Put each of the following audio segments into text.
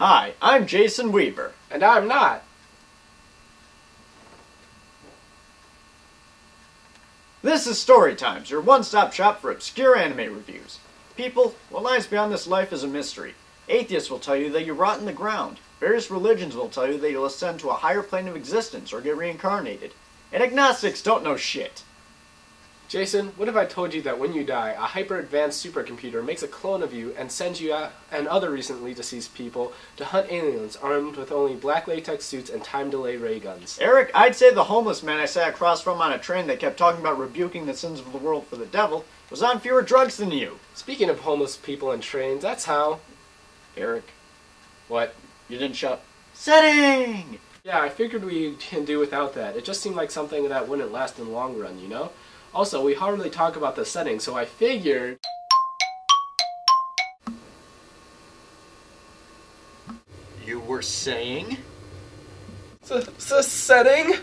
Hi, I'm Jason Weaver. And I'm not. This is Storytimes, your one-stop shop for obscure anime reviews. People, what lies beyond this life is a mystery. Atheists will tell you that you rot in the ground. Various religions will tell you that you'll ascend to a higher plane of existence or get reincarnated. And agnostics don't know shit. Jason, what if I told you that when you die, a hyper-advanced supercomputer makes a clone of you and sends you and other recently deceased people to hunt aliens armed with only black latex suits and time-delay ray guns? Eric, I'd say the homeless man I sat across from on a train that kept talking about rebuking the sins of the world for the devil was on fewer drugs than you. Speaking of homeless people and trains, that's how... Eric. What? You didn't shut... Setting! Yeah, I figured we can do without that. It just seemed like something that wouldn't last in the long run, you know? Also, we hardly talk about the setting, so I figured... You were saying? The setting?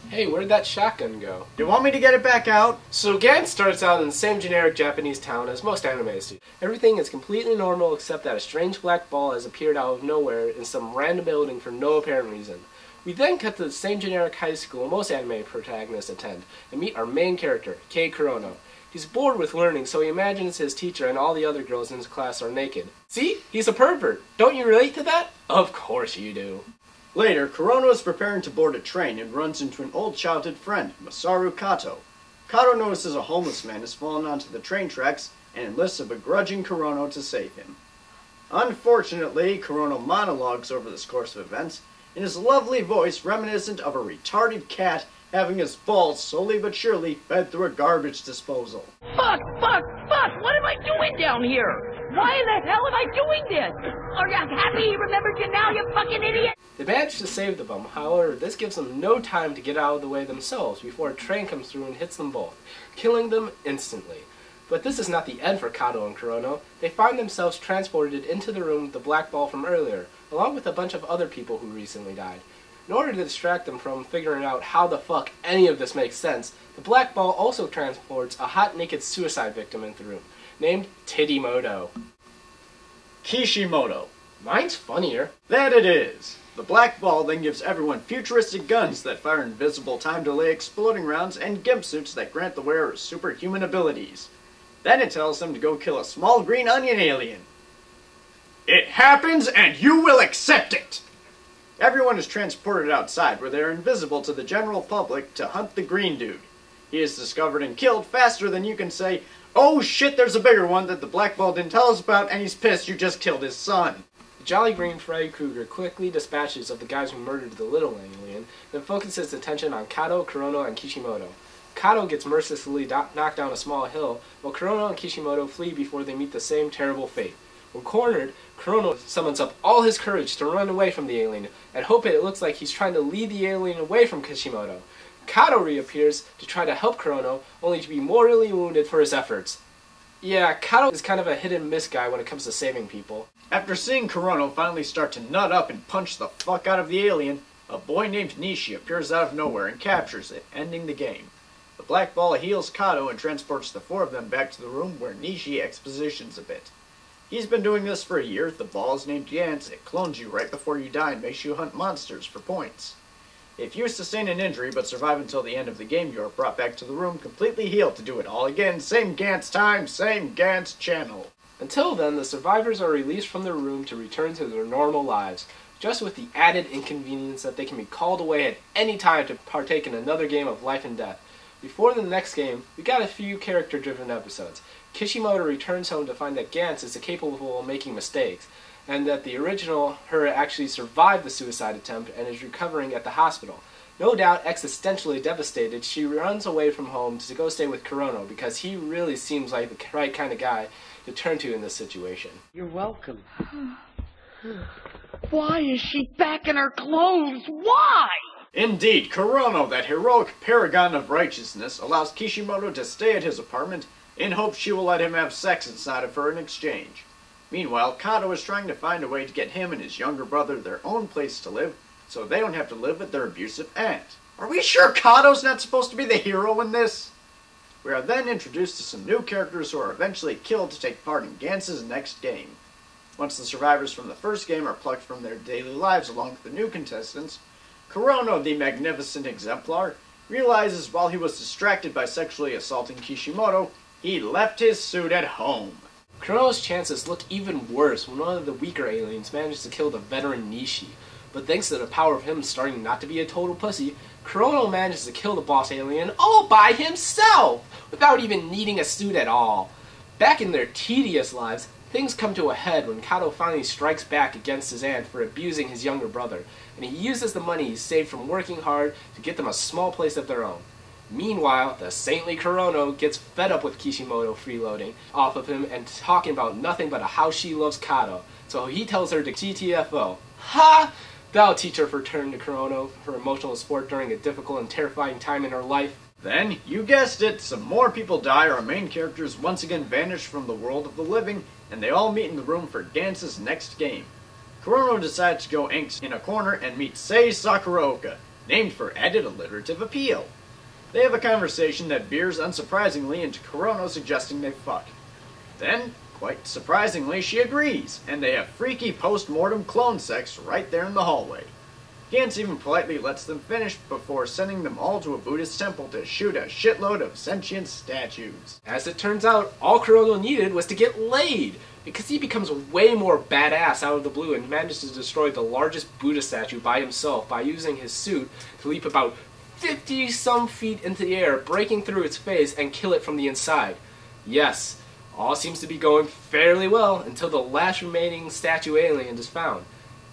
Hey, where'd that shotgun go? You want me to get it back out? So Gantz starts out in the same generic Japanese town as most animes do. Everything is completely normal except that a strange black ball has appeared out of nowhere in some random building for no apparent reason. We then cut to the same generic high school most anime protagonists attend, and meet our main character, Kei Kurono. He's bored with learning, so he imagines his teacher and all the other girls in his class are naked. See? He's a pervert. Don't you relate to that? Of course you do. Later, Kurono is preparing to board a train and runs into an old childhood friend, Masaru Kato. Kato notices a homeless man has fallen onto the train tracks and enlists a begrudging Kurono to save him. Unfortunately, Kurono monologues over this course of events, in his lovely voice reminiscent of a retarded cat having his balls slowly but surely fed through a garbage disposal. Fuck! What am I doing down here? Why the hell am I doing this? Are you happy he remembered you now, you fucking idiot? They manage to save the bum, however, this gives them no time to get out of the way themselves before a train comes through and hits them both, killing them instantly. But this is not the end for Kato and Kurono. They find themselves transported into the room with the black ball from earlier, along with a bunch of other people who recently died. In order to distract them from figuring out how the fuck any of this makes sense, the black ball also transports a hot naked suicide victim into the room, named Titimoto. Kishimoto. Mine's funnier. That it is. The black ball then gives everyone futuristic guns that fire invisible time-delay exploding rounds and gimp suits that grant the wearer superhuman abilities. Then it tells them to go kill a small green onion alien. It happens and you will accept it! Everyone is transported outside where they are invisible to the general public to hunt the green dude. He is discovered and killed faster than you can say, "Oh shit, there's a bigger one that the black ball didn't tell us about," and he's pissed you just killed his son. The jolly green Freddy Krueger quickly dispatches of the guys who murdered the little alien, then focuses attention on Kato, Kurono, and Kishimoto. Kato gets mercilessly knocked down a small hill, while Kurono and Kishimoto flee before they meet the same terrible fate. When cornered, Kurono summons up all his courage to run away from the alien, and hope it looks like he's trying to lead the alien away from Kishimoto. Kato reappears to try to help Kurono, only to be mortally wounded for his efforts. Yeah, Kato is kind of a hit-and-miss guy when it comes to saving people. After seeing Kurono finally start to nut up and punch the fuck out of the alien, a boy named Nishi appears out of nowhere and captures it, ending the game. The black ball heals Kato and transports the four of them back to the room where Nishi expositions a bit. He's been doing this for a year. The ball is named Gantz. It clones you right before you die and makes you hunt monsters for points. If you sustain an injury but survive until the end of the game, you are brought back to the room completely healed to do it all again. Same Gantz time, same Gantz channel. Until then, the survivors are released from their room to return to their normal lives, just with the added inconvenience that they can be called away at any time to partake in another game of life and death. Before the next game, we got a few character-driven episodes. Kishimoto returns home to find that Gantz is capable of making mistakes, and that the original her actually survived the suicide attempt and is recovering at the hospital. No doubt existentially devastated, she runs away from home to go stay with Kurono because he really seems like the right kind of guy to turn to in this situation. You're welcome. Why is she back in her clothes? Why? Indeed, Kurono, that heroic paragon of righteousness, allows Kishimoto to stay at his apartment in hopes she will let him have sex inside of her in exchange. Meanwhile, Kato is trying to find a way to get him and his younger brother their own place to live, so they don't have to live with their abusive aunt. Are we sure Kato's not supposed to be the hero in this? We are then introduced to some new characters who are eventually killed to take part in Gantz's next game. Once the survivors from the first game are plucked from their daily lives along with the new contestants, Kurono, the magnificent exemplar, realizes while he was distracted by sexually assaulting Kishimoto, he left his suit at home. Kurono's chances look even worse when one of the weaker aliens manages to kill the veteran Nishi. But thanks to the power of him starting not to be a total pussy, Kurono manages to kill the boss alien all by himself, without even needing a suit at all. Back in their tedious lives, things come to a head when Kato finally strikes back against his aunt for abusing his younger brother, and he uses the money he saved from working hard to get them a small place of their own. Meanwhile, the saintly Kurono gets fed up with Kishimoto freeloading off of him and talking about nothing but how she loves Kato, so he tells her to GTFO. Ha! That'll teach her to return to Kurono for emotional support during a difficult and terrifying time in her life. Then, you guessed it, some more people die, our main characters once again vanish from the world of the living, and they all meet in the room for Gantz's next game. Kurono decides to go angst in a corner and meet Sei Sakuraoka, named for added alliterative appeal. They have a conversation that veers unsurprisingly into Kurono suggesting they fuck. Then, quite surprisingly, she agrees, and they have freaky post-mortem clone sex right there in the hallway. Gantz even politely lets them finish before sending them all to a Buddhist temple to shoot a shitload of sentient statues. As it turns out, all Kurono needed was to get laid, because he becomes way more badass out of the blue and manages to destroy the largest Buddha statue by himself by using his suit to leap about 50-some feet into the air, breaking through its face and kill it from the inside. Yes, all seems to be going fairly well until the last remaining statue alien is found.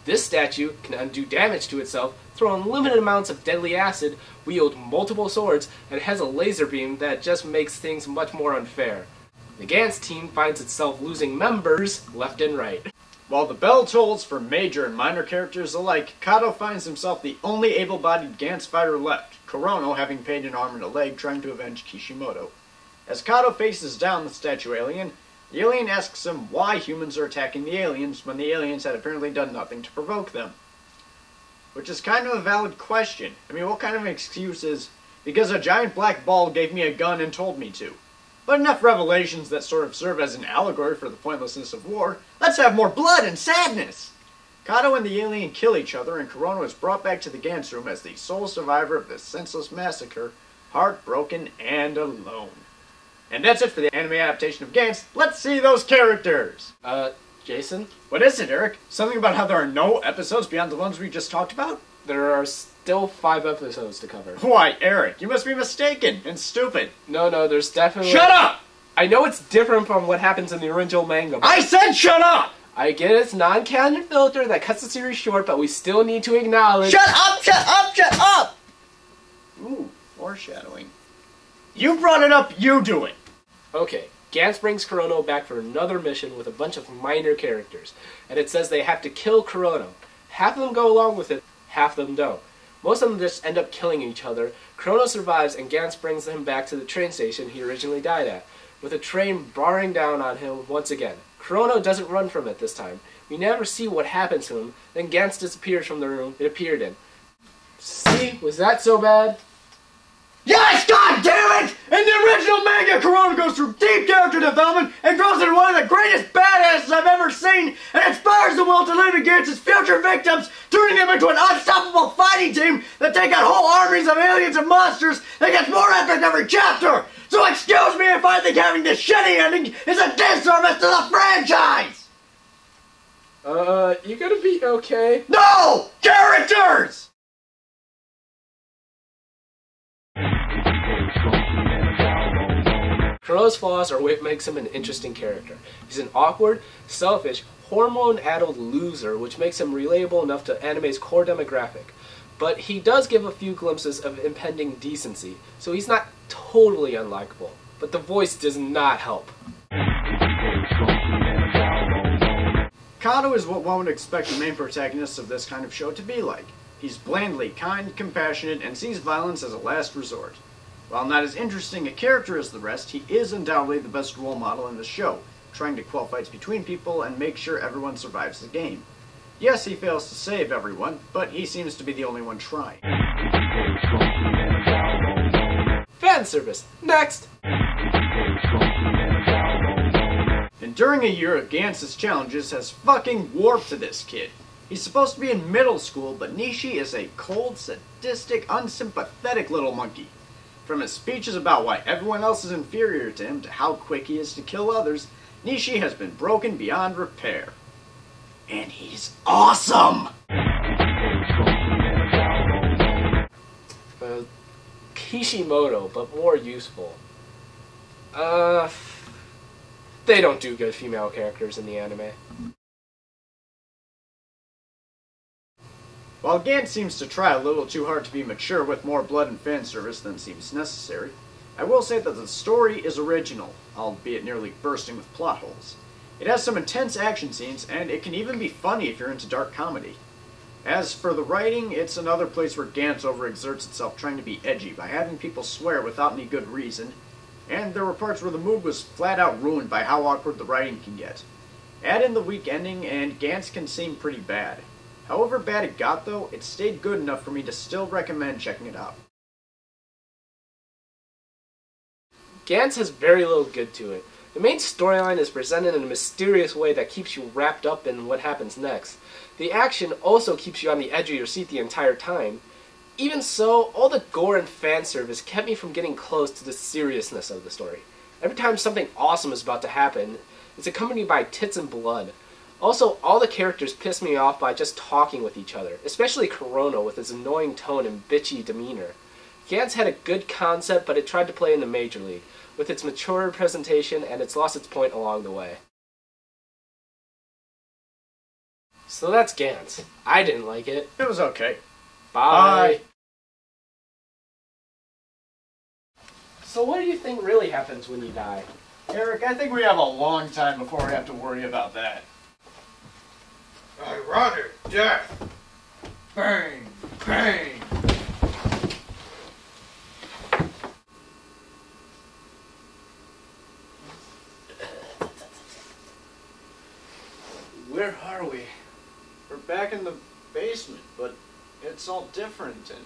This statue can undo damage to itself, throw unlimited amounts of deadly acid, wield multiple swords, and has a laser beam that just makes things much more unfair. The Gantz team finds itself losing members left and right. While the bell tolls for major and minor characters alike, Kato finds himself the only able-bodied Gantz fighter left, Kurono having paid an arm and a leg trying to avenge Kishimoto. As Kato faces down the statue alien, the alien asks him why humans are attacking the aliens when the aliens had apparently done nothing to provoke them. Which is kind of a valid question. I mean, what kind of excuse is, because a giant black ball gave me a gun and told me to? But enough revelations that sort of serve as an allegory for the pointlessness of war. Let's have more blood and sadness! Kato and the alien kill each other, and Kurono is brought back to the Gantz room as the sole survivor of this senseless massacre, heartbroken and alone. And that's it for the anime adaptation of Gantz. Let's see those characters! Jason? What is it, Eric? Something about how there are no episodes beyond the ones we just talked about? There are still 5 episodes to cover. Why, Eric, you must be mistaken and stupid. No, there's definitely... Shut up! I know it's different from what happens in the original manga. I said shut up! I get it's non-canon filter that cuts the series short, but we still need to acknowledge... Shut up, shut up, shut up! Ooh, foreshadowing. You brought it up, you do it! Okay, Gantz brings Kurono back for another mission with a bunch of minor characters, and it says they have to kill Kurono. Half of them go along with it, half of them don't. Most of them just end up killing each other. Kurono survives, and Gantz brings him back to the train station he originally died at, with a train bearing down on him once again. Kurono doesn't run from it this time. We never see what happens to him, then Gantz disappears from the room it appeared in. See? Was that so bad? Yes, god damn it! In the original manga, Kurono goes through deep character development and grows into one of the greatest badasses I've ever seen, and inspires the world to live against its future victims, turning them into an unstoppable fighting team that take out whole armies of aliens and monsters that gets more epic every chapter! So excuse me if I think having this shitty ending is a disservice to the franchise! You gonna be okay? No! Characters! Kurono's flaws are what makes him an interesting character. He's an awkward, selfish, hormone-addled loser, which makes him relatable enough to anime's core demographic. But he does give a few glimpses of impending decency, so he's not totally unlikable. But the voice does not help. Kato is what one would expect the main protagonist of this kind of show to be like. He's blandly kind, compassionate, and sees violence as a last resort. While not as interesting a character as the rest, he is undoubtedly the best role model in the show, trying to quell fights between people and make sure everyone survives the game. Yes, he fails to save everyone, but he seems to be the only one trying. fan service. Next! Enduring a year of Gantz's challenges has fucking warped to this kid. He's supposed to be in middle school, but Nishi is a cold, sadistic, unsympathetic little monkey. From his speeches about why everyone else is inferior to him to how quick he is to kill others, Nishi has been broken beyond repair. And he's awesome! Kishimoto, but more useful. They don't do good female characters in the anime. While Gantz seems to try a little too hard to be mature with more blood and fan service than seems necessary, I will say that the story is original, albeit nearly bursting with plot holes. It has some intense action scenes, and it can even be funny if you're into dark comedy. As for the writing, it's another place where Gantz overexerts itself trying to be edgy by having people swear without any good reason, and there were parts where the mood was flat out ruined by how awkward the writing can get. Add in the weak ending, and Gantz can seem pretty bad. However bad it got, though, it stayed good enough for me to still recommend checking it out. Gantz has very little good to it. The main storyline is presented in a mysterious way that keeps you wrapped up in what happens next. The action also keeps you on the edge of your seat the entire time. Even so, all the gore and fan service kept me from getting close to the seriousness of the story. Every time something awesome is about to happen, it's accompanied by tits and blood. Also, all the characters piss me off by just talking with each other, especially Corona with his annoying tone and bitchy demeanor. Gantz had a good concept, but it tried to play in the major league, with its mature presentation, and it's lost its point along the way. So that's Gantz. I didn't like it. It was okay. Bye. So what do you think really happens when you die? Eric, I think we have a long time before we have to worry about that. Ironic death. Bang, bang. Where are we? We're back in the basement, but it's all different and...